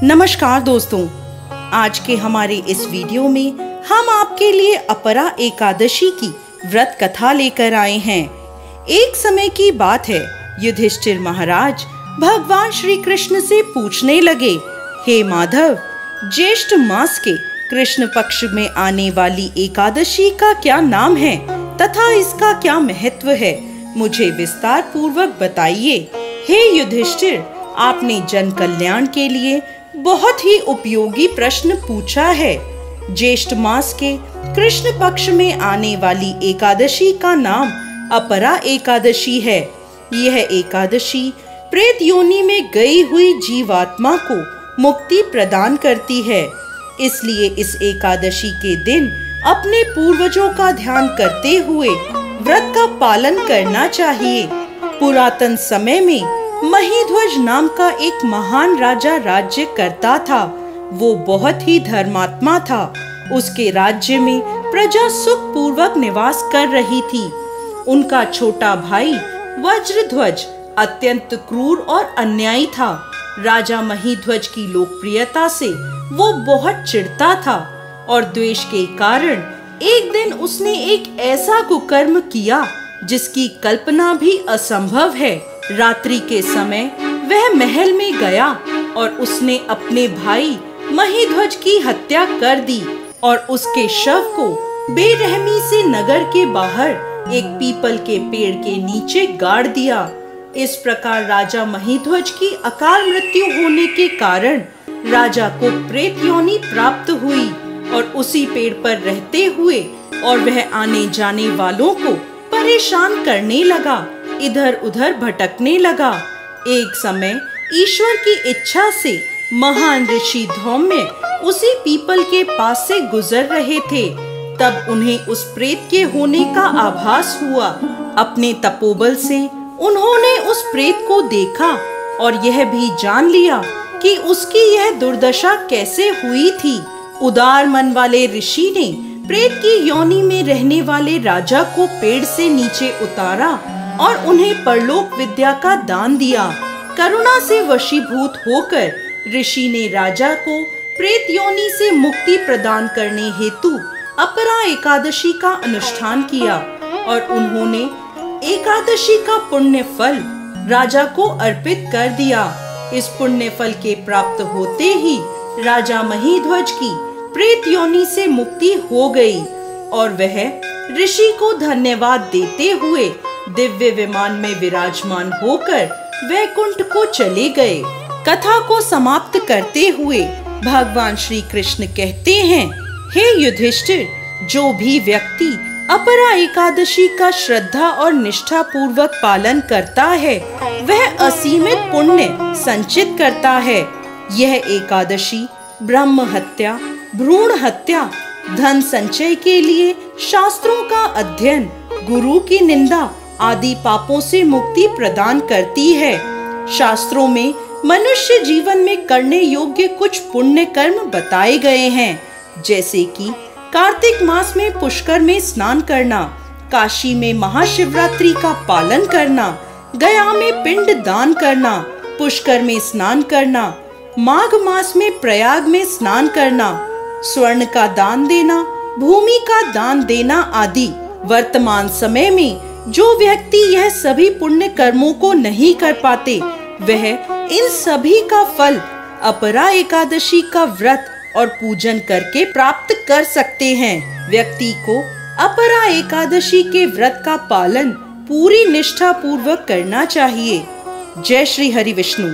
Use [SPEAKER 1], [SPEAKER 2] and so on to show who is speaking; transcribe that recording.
[SPEAKER 1] नमस्कार दोस्तों, आज के हमारे इस वीडियो में हम आपके लिए अपरा एकादशी की व्रत कथा लेकर आए हैं। एक समय की बात है, युधिष्ठिर महाराज भगवान श्री कृष्ण से पूछने लगे, हे माधव, ज्येष्ठ मास के कृष्ण पक्ष में आने वाली एकादशी का क्या नाम है तथा इसका क्या महत्व है, मुझे विस्तार पूर्वक बताइए। हे युधिष्ठिर, आपने जन कल्याण के लिए बहुत ही उपयोगी प्रश्न पूछा है। ज्येष्ठ मास के कृष्ण पक्ष में आने वाली एकादशी का नाम अपरा एकादशी है। यह एकादशी प्रेत योनि में गई हुई जीवात्मा को मुक्ति प्रदान करती है। इसलिए इस एकादशी के दिन अपने पूर्वजों का ध्यान करते हुए व्रत का पालन करना चाहिए। पुरातन समय में महीध्वज नाम का एक महान राजा राज्य करता था। वो बहुत ही धर्मात्मा था। उसके राज्य में प्रजा सुख पूर्वक निवास कर रही थी। उनका छोटा भाई वज्रध्वज अत्यंत क्रूर और अन्यायी था। राजा महीध्वज की लोकप्रियता से वो बहुत चिढ़ता था और द्वेष के कारण एक दिन उसने एक ऐसा कुकर्म किया जिसकी कल्पना भी असंभव है। रात्रि के समय वह महल में गया और उसने अपने भाई महीध्वज की हत्या कर दी और उसके शव को बेरहमी से नगर के बाहर एक पीपल के पेड़ के नीचे गाड़ दिया। इस प्रकार राजा महीध्वज की अकाल मृत्यु होने के कारण राजा को प्रेत योनि प्राप्त हुई और उसी पेड़ पर रहते हुए और वह आने जाने वालों को परेशान करने लगा, इधर उधर भटकने लगा। एक समय ईश्वर की इच्छा से महान ऋषि धौम्य उसी पीपल के पास से गुजर रहे थे। तब उन्हें उस प्रेत के होने का आभास हुआ। अपने तपोबल से उन्होंने उस प्रेत को देखा और यह भी जान लिया कि उसकी यह दुर्दशा कैसे हुई थी। उदार मन वाले ऋषि ने प्रेत की योनि में रहने वाले राजा को पेड़ से नीचे उतारा और उन्हें परलोक विद्या का दान दिया। करुणा से वशीभूत होकर ऋषि ने राजा को प्रेत योनि से मुक्ति प्रदान करने हेतु अपरा एकादशी का अनुष्ठान किया और उन्होंने एकादशी का पुण्य फल राजा को अर्पित कर दिया। इस पुण्य फल के प्राप्त होते ही राजा महीध्वज की प्रेत योनि से मुक्ति हो गई और वह ऋषि को धन्यवाद देते हुए दिव्य विमान में विराजमान होकर वैकुंठ को चले गए। कथा को समाप्त करते हुए भगवान श्री कृष्ण कहते हैं, हे युधिष्ठिर, जो भी व्यक्ति अपरा एकादशी का श्रद्धा और निष्ठा पूर्वक पालन करता है वह असीमित पुण्य संचित करता है। यह एकादशी ब्रह्म हत्या, भ्रूण हत्या, धन संचय के लिए शास्त्रों का अध्ययन, गुरु की निंदा आदि पापों से मुक्ति प्रदान करती है। शास्त्रों में मनुष्य जीवन में करने योग्य कुछ पुण्य कर्म बताए गए हैं, जैसे कि कार्तिक मास में पुष्कर में स्नान करना, काशी में महाशिवरात्रि का पालन करना, गया में पिंड दान करना, पुष्कर में स्नान करना, माघ मास में प्रयाग में स्नान करना, स्वर्ण का दान देना, भूमि का दान देना आदि। वर्तमान समय में जो व्यक्ति यह सभी पुण्य कर्मों को नहीं कर पाते वह इन सभी का फल अपरा एकादशी का व्रत और पूजन करके प्राप्त कर सकते हैं। व्यक्ति को अपरा एकादशी के व्रत का पालन पूरी निष्ठा पूर्वक करना चाहिए। जय श्री हरि विष्णु।